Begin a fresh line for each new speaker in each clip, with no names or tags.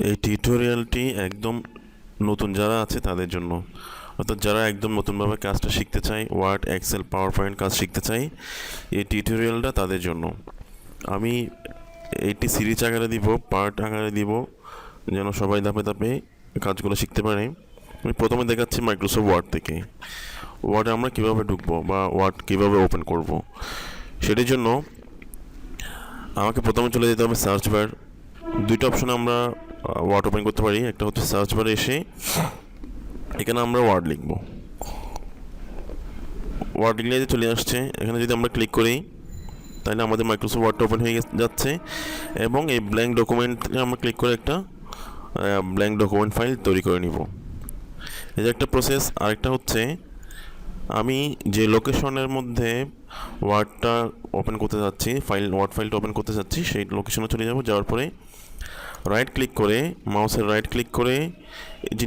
এই টিউটোরিয়ালটি একদম নতুন যারা আছে তাদের জন্য, অর্থাৎ যারা একদম নতুনভাবে কাজটা শিখতে চায়, ওয়ার্ড, এক্সেল, পাওয়ার পয়েন্ট কাজ শিখতে চায়, এই টিউটোরিয়ালটা তাদের জন্য। আমি এইটি সিরিজ আকারে দিব, পার্ট আকারে দিব, যেন সবাই ধাপে ধাপে কাজগুলো শিখতে পারে। আমি প্রথমে দেখাচ্ছি মাইক্রোসফট ওয়ার্ড থেকে। ওয়ার্ডে আমরা কীভাবে ঢুকবো বা ওয়ার্ড কীভাবে ওপেন করব, সেটির জন্য আমাকে প্রথমে চলে যেতে হবে সার্চ বার। দুইটা অপশনে আমরা ওয়ার্ড ওপেন করতে পারি। একটা হচ্ছে সার্চ বারে এসে এখানে আমরা ওয়ার্ড লিখব। ওয়ার্ড লিখলে চলে আসছে। এখানে যদি আমরা ক্লিক করি তাহলে আমাদের মাইক্রোসফট ওয়ার্ডটা ওপেন হয়ে যাচ্ছে, এবং এই ব্ল্যাঙ্ক ডকুমেন্টে আমরা ক্লিক করে একটা ব্ল্যাঙ্ক ডকুমেন্ট ফাইল তৈরি করে নিব। এই যে একটা প্রসেস। আরেকটা হচ্ছে আমি যে লোকেশনের মধ্যে ওয়ার্ডটা ওপেন করতে যাচ্ছি, ওয়ার্ড ফাইলটা ওপেন করতে যাচ্ছি, সেই লোকেশনে চলে যাব। যাওয়ার পরে রাইট ক্লিক করে, মাউসের রাইট ক্লিক করে এই যে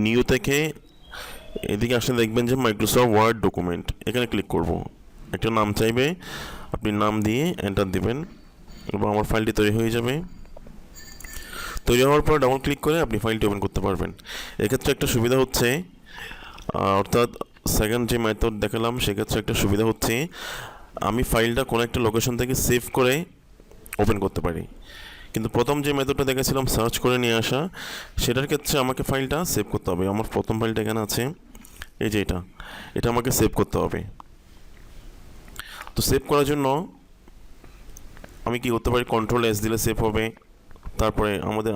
নিউ থেকে এদিকে আসলে দেখবেন যে মাইক্রোসফট ওয়ার্ড ডকুমেন্ট, এখানে ক্লিক করব। একটা নাম চাইবে, আপনি নাম দিয়ে এন্টার দিবেন এবং আমার ফাইলটি তৈরি হয়ে যাবে। তৈরি হওয়ার পর ডাবল ক্লিক করে আপনি ফাইলটি ওপেন করতে পারবেন। এক্ষেত্রে একটা সুবিধা হচ্ছে, অর্থাৎ সেকেন্ড যে মেথড দেখালাম সেক্ষেত্রে একটা সুবিধা হচ্ছে, আমি ফাইলটা কোনো একটা লোকেশন থেকে সেভ করে ওপেন করতে পারি। কিন্তু প্রথম যে মেথডটা দেখেছিলাম সার্চ করে নিয়ে আসা, সেটার ক্ষেত্রে আমাকে ফাইলটা সেভ করতে হবে। আমার প্রথম ফাইলটা এখানে আছে, এই যে এটা আমাকে সেভ করতে হবে। তো সেভ করার জন্য আমি কি করতে পারি, কন্ট্রোল S দিলে সেভ হবে। তারপরে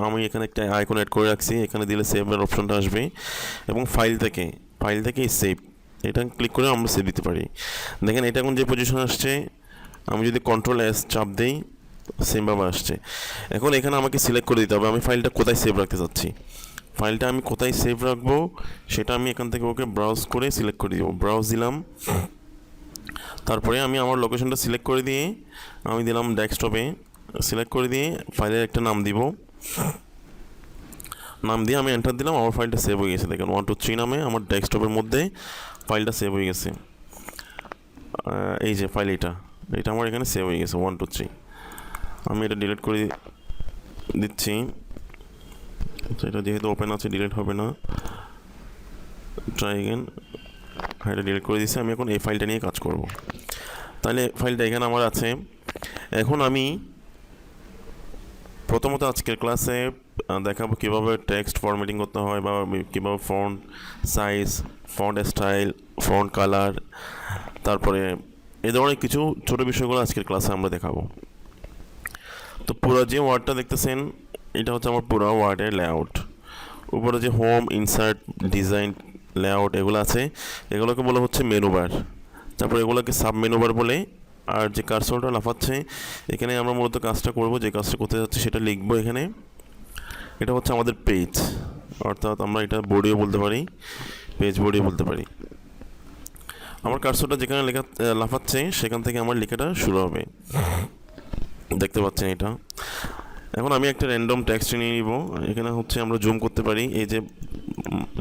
আমি এখানে একটা আইকন অ্যাড করে রাখছি, এখানে দিলে সেভের অপশনটা আসবে, এবং ফাইল থেকে সেভ, এটা ক্লিক করে আমরা সেভ দিতে পারি। দেখেন এটা এখন যে পজিশন আসছে, আমি যদি কন্ট্রোল S চাপ দেই সেমভাবে আসছে। এখন এখানে আমাকে সিলেক্ট করে দিতে হবে আমি ফাইলটা কোথায় সেভ রাখতে চাচ্ছি। ফাইলটা আমি কোথায় সেভ রাখবো সেটা আমি এখান থেকে ওকে ব্রাউজ করে সিলেক্ট করে দিব। ব্রাউজ দিলাম, তারপরে আমি আমার লোকেশনটা সিলেক্ট করে দিয়ে আমি দিলাম ডেস্কটপে। সিলেক্ট করে দিয়ে ফাইলের একটা নাম দিব, নাম দিয়ে আমি এন্টার দিলাম। আমার ফাইলটা সেভ হয়ে গেছে। দেখেন 1 2 3 নামে আমার ডেস্কটপের মধ্যে ফাইলটা সেভ হয়ে গেছে। এই যে ফাইল, এটা আমার এখানে সেভ হয়ে গেছে 1 2 3। আমি এটা ডিলিট করে দিচ্ছি। এটা যেহেতু ওপেন আছে ডিলিট হবে না, ট্রাই এগেন। হ্যাঁ, এটা ডিলিট করে দিচ্ছি। আমি এখন এই ফাইলটা নিয়ে কাজ করব। তাহলে ফাইলটা এখানে আমার আছে। এখন আমি প্রথমত আজকের ক্লাসে দেখাবো কীভাবে টেক্সট ফরম্যাটিং করতে হয়, বা কীভাবে font size, font style, font colour, তারপরে এই ধরনের কিছু ছোটো বিষয়গুলো আজকের ক্লাসে আমরা দেখাবো। তো পুরো যে ওয়ার্ডটা দেখতেছেন এটা হচ্ছে আমার পুরো ওয়ার্ডের লেআউট। উপরে যে হোম, ইনসার্ট, ডিজাইন, লেআউট এগুলো আছে, এগুলোকে বলা হচ্ছে মেনু বার। তারপর এগুলোকে সাব মেনু বার বলে। আর যে কার্সরটা লাফাচ্ছে, এখানে আমরা মূলত কাজটা করব, যে কাজটা করতে যাচ্ছি সেটা লিখবো এখানে। এটা হচ্ছে আমাদের পেজ, অর্থাৎ আমরা এটা বডিও বলতে পারি, পেজ বডিও বলতে পারি। আমার কার্সরটা যেখানে লাফাচ্ছে সেখান থেকে আমার লেখাটা শুরু হবে, দেখতে পাচ্ছেন এটা। এখন আমি একটা র্যান্ডম টেক্সট নিয়ে নিব। এখানে হচ্ছে আমরা জুম করতে পারি, এই যে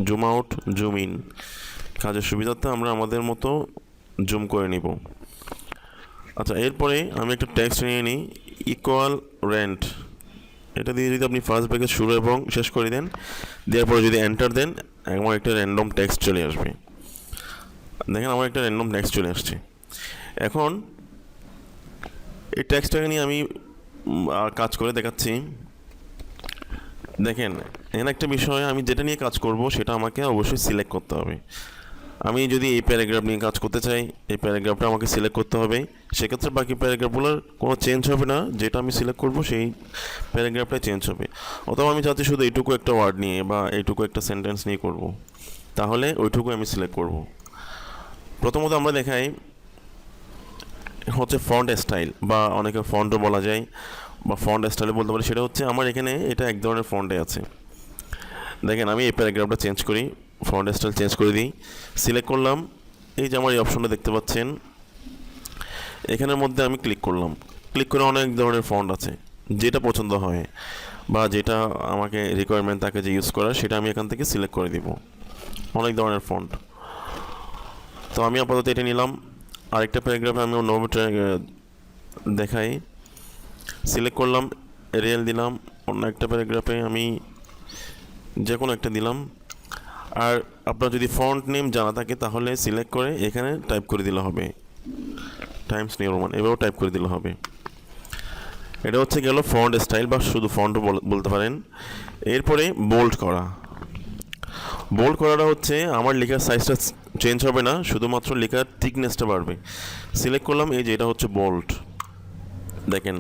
জুম আউট, জুম ইন, কাজের সুবিধার্থে আমরা আমাদের মতো জুম করে নিব। আচ্ছা, এরপরে আমি একটা টেক্সট নিয়ে নিই, ইকুয়াল রেন্ট। এটা দিয়ে যদি আপনি ফার্স্ট ব্র্যাকেট শুরু এবং শেষ করে দেন, দেওয়ার পরে যদি এন্টার দেন, আমার একটা র্যান্ডম টেক্সট চলে আসবে। দেখেন আমার একটা র্যান্ডম টেক্সট চলে আসছে। এখন এই টেক্সটটাকে নিয়ে আমি কাজ করে দেখাচ্ছি। দেখেন এখানে একটা বিষয়, আমি যেটা নিয়ে কাজ করব সেটা আমাকে অবশ্যই সিলেক্ট করতে হবে। আমি যদি এই প্যারাগ্রাফ নিয়ে কাজ করতে চাই, এই প্যারাগ্রাফটা আমাকে সিলেক্ট করতে হবে। সেক্ষেত্রে বাকি প্যারাগ্রাফগুলোর কোনো চেঞ্জ হবে না, যেটা আমি সিলেক্ট করব সেই প্যারাগ্রাফটাই চেঞ্জ হবে। অথবা আমি চাচ্ছি শুধু এইটুকু একটা ওয়ার্ড নিয়ে বা এইটুকু একটা সেন্টেন্স নিয়ে করব, তাহলে ওইটুকু আমি সিলেক্ট করব। প্রথমত আমরা দেখাই হচ্ছে ফন্ট স্টাইল, বা অনেকে ফন্টও বলা যায় বা ফন্ট স্টাইলে বলতে পারি। সেটা হচ্ছে আমার এখানে এটা এক ধরনের ফন্টে আছে। দেখেন আমি এই প্যারাগ্রাফটা চেঞ্জ করি, ফন্ট স্টাইল চেঞ্জ করে দিই, সিলেক্ট করলাম। এই যে আমার এই অপশনটা দেখতে পাচ্ছেন, এখানের মধ্যে আমি ক্লিক করলাম। ক্লিক করে অনেক ধরনের ফন্ট আছে, যেটা পছন্দ হয় বা যেটা আমাকে রিকোয়ারমেন্ট থাকে যে ইউজ করার, সেটা আমি এখান থেকে সিলেক্ট করে দিব। অনেক ধরনের ফন্ট। তো আমি আপাতত এটা নিলাম। আরেকটা প্যারাগ্রাফে আমি অন্য দেখাই, সিলেক্ট করলাম, এরিয়াল দিলাম। অন্য একটা প্যারাগ্রাফে আমি যে কোনো একটা দিলাম। আর আপনার যদি ফন্ট নেম জানা থাকে তাহলে সিলেক্ট করে এখানে টাইপ করে দিলে হবে টাইমস নিউ রোমান, এভাবেও টাইপ করে দিলে হবে। এটা হচ্ছে গেল ফন্ট স্টাইল বা শুধু ফন্টও বলতে পারেন। এরপরে বোল্ড করা। বোল্ড করাটা হচ্ছে আমার লেখার সাইজটা চেঞ্জ হবে না, শুধুমাত্র লেখার থিকনেসটা বাড়বে। সিলেক্ট করলাম, এই যে এটা হচ্ছে বোল্ড, দেখেন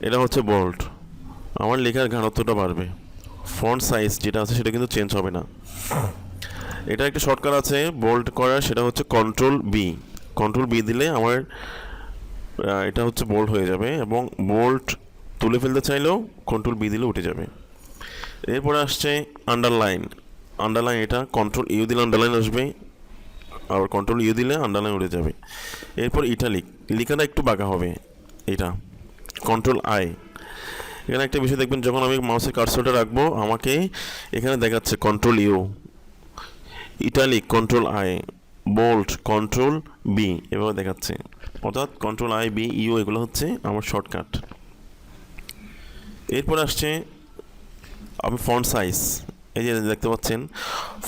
এটা হচ্ছে বোল্ড, আমার লেখার ঘনত্বটা বাড়বে। ফন্ট সাইজ যেটা আছে সেটা কিন্তু চেঞ্জ হবে না। এটা একটা শর্টকাট আছে বোল্ড করার, সেটা হচ্ছে কন্ট্রোল বি। কন্ট্রোল বি দিলে আমার এটা হচ্ছে বোল্ড হয়ে যাবে, এবং বোল্ড তুলে ফেলতে চাইলেও কন্ট্রোল বি দিলে উঠে যাবে। এরপরে আসছে আন্ডারলাইন। আন্ডারলাইন এটা কন্ট্রোল ইউ দিলে আন্ডারলাইন আসবে, আবার কন্ট্রোল ইউ দিলে আন্ডারলাইন উঠে যাবে। এরপর ইটালিক, লেখাটা একটু বাঁকা হবে, এটা কন্ট্রোল আই। এখানে একটা বিষয় দেখবেন, যখন আমি মাউসের কার্সরটা রাখবো আমাকে এখানে দেখাচ্ছে control U, italic control I, bold control B, এভাবে দেখাচ্ছে। অর্থাৎ কন্ট্রোল আই বি ইউ এগুলো হচ্ছে আমার শর্টকাট। এরপর আসছে আমি ফন্ট সাইজ, এই যে দেখতে পাচ্ছেন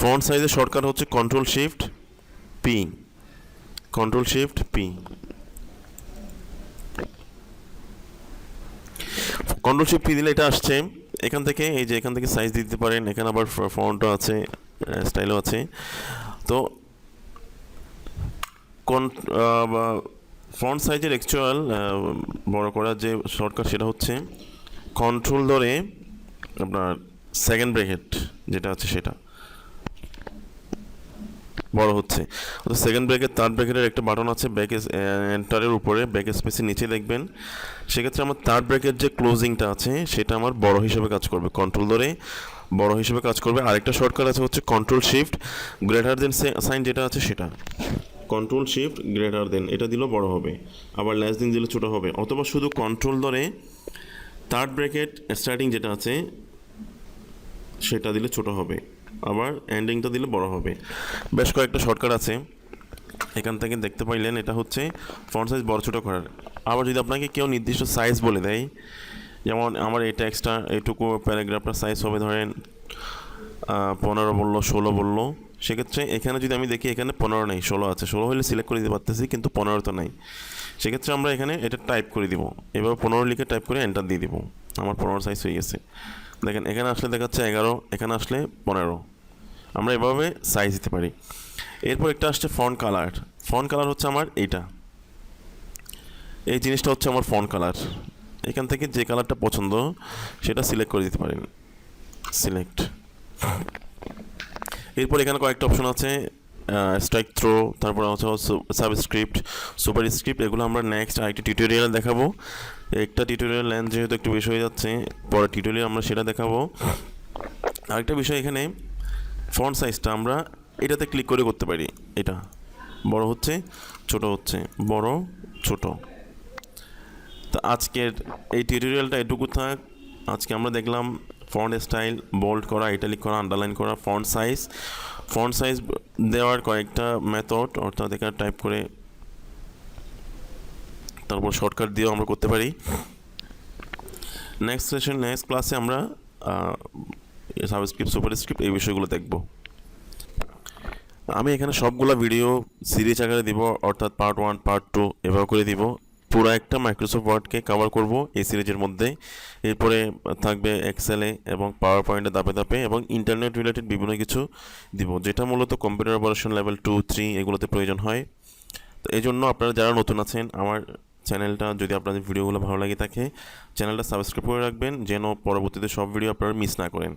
ফন্ট সাইজের শর্টকাট হচ্ছে control shift P, control shift P. Control shift P দিলে এটা আসছে এখান থেকে, এই যে এখান থেকে সাইজ দিতে পারেন, এখানে আবার ফন্টও আছে, স্টাইলও আছে। তো ফন্ট সাইজের অ্যাকচুয়াল বড় করার যে শর্টকাট সেটা হচ্ছে কন্ট্রোল ধরে আপনার সেকেন্ড ব্র্যাকেট যেটা আছে সেটা বড় হচ্ছে। তো সেকেন্ড ব্র্যাকেট থার্ড ব্র্যাকেটের একটা বাটন আছে ব্যাক এন্টারের উপরে, ব্যাক স্পেসের নিচে দেখবেন। সেক্ষেত্রে আমার থার্ড ব্র্যাকেট যে ক্লোজিংটা আছে সেটা আমার বড় হিসেবে কাজ করবে, কন্ট্রোল ধরে বড় হিসেবে কাজ করবে। আরেকটা শর্টকাট আছে হচ্ছে control shift greater than sign যেটা আছে সেটা, কন্ট্রোল শিফট গ্রেটার দেন এটা দিলেও বড় হবে, আবার লেস দেন দিলে ছোটো হবে। অথবা শুধু কন্ট্রোল ধরে থার্ড ব্র্যাকেট স্টার্টিং যেটা আছে সেটা দিলে ছোটো হবে, আবার এন্ডিংটা দিলে বড় হবে। বেশ কয়েকটা শর্টকাট আছে, এখান থেকে দেখতে পাইলেন। এটা হচ্ছে ফন্ট সাইজ বড় ছোটো করার। আবার যদি আপনাকে কেউ নির্দিষ্ট সাইজ বলে দেয়, যেমন আমার এই টেক্সটটা এইটুকু প্যারাগ্রাফটার সাইজ হবে ধরেন 15 বললো, 16 বললো, সেক্ষেত্রে এখানে যদি আমি দেখি এখানে 15 নেই, 16 আছে। 16 হলে সিলেক্ট করে দিতে পারতেছি, কিন্তু 15 তো নাই। সেক্ষেত্রে আমরা এখানে এটা টাইপ করে দিব, এবার 15 লিখে টাইপ করে এন্টার দিয়ে দিব, আমার 15 সাইজ হয়ে গেছে। দেখেন এখানে আসলে দেখাচ্ছে 11, এখানে আসলে 15। আমরা এভাবে সাইজ দিতে পারি। এরপর একটা আসছে ফন্ট কালার। ফন্ট কালার হচ্ছে আমার এইটা, এই জিনিসটা হচ্ছে আমার ফন্ট কালার। এখান থেকে যে কালারটা পছন্দ সেটা সিলেক্ট করে দিতে পারেন, সিলেক্ট। এরপর এখানে কয়েকটা অপশন আছে, স্ট্রাইক থ্রো, তারপর হচ্ছে সাবস্ক্রিপ্ট, সুপার স্ক্রিপ্ট। এগুলো আমরা নেক্সট আরেকটি টিউটোরিয়ালে দেখাবো। একটা টিউটোরিয়াল লেন্থ যেহেতু একটু বেশি হয়ে যাচ্ছে, পরে টিউটোরিয়াল আমরা সেটা দেখাবো। আরেকটা বিষয়, এখানে ফন্ট সাইজটা আমরা এটাতে ক্লিক করে করতে পারি, এটা বড় হচ্ছে ছোট হচ্ছে, বড় ছোট। তো আজকের এই টিউটোরিয়ালটা এটুকু থাক। আজকে আমরা দেখলাম ফন্ট স্টাইল, বোল্ড করা, ইটালিক করা, আন্ডারলাইন করা, ফন্ট সাইজ দেওয়ার কয়েকটা মেথড, অর্থাৎ এখানে টাইপ করে তারপর শর্টকাট দিয়েও আমরা করতে পারি। নেক্সট ক্লাসে আমরা সাবস্ক্রিপ্ট, সুপারস্ক্রিপ্ট এই বিষয়গুলো দেখব। আমি এখানে সবগুলো ভিডিও সিরিজ আকারে দিব, অর্থাৎ পার্ট 1, পার্ট 2 এভাবে করে দিব। পুরো একটা মাইক্রোসফট ওয়ার্ডকে কভার করব এই সিরিজের মধ্যে। এরপরে থাকবে এক্সেলে এবং পাওয়ার পয়েন্টে ধাপে ধাপে, এবং ইন্টারনেট রিলেটেড বিভিন্ন কিছু দিব, যেটা মূলত কম্পিউটার অপারেশন লেভেল 2, 3 এগুলোতে প্রয়োজন হয়। তো এই জন্য আপনারা যারা নতুন আছেন, আমার চ্যানেলটা যদি আপনাদের ভিডিওগুলো ভালো লাগে থাকে, চ্যানেলটা সাবস্ক্রাইব করে রাখবেন, যেন পরবর্তীতে সব ভিডিও আপনারা মিস না করেন।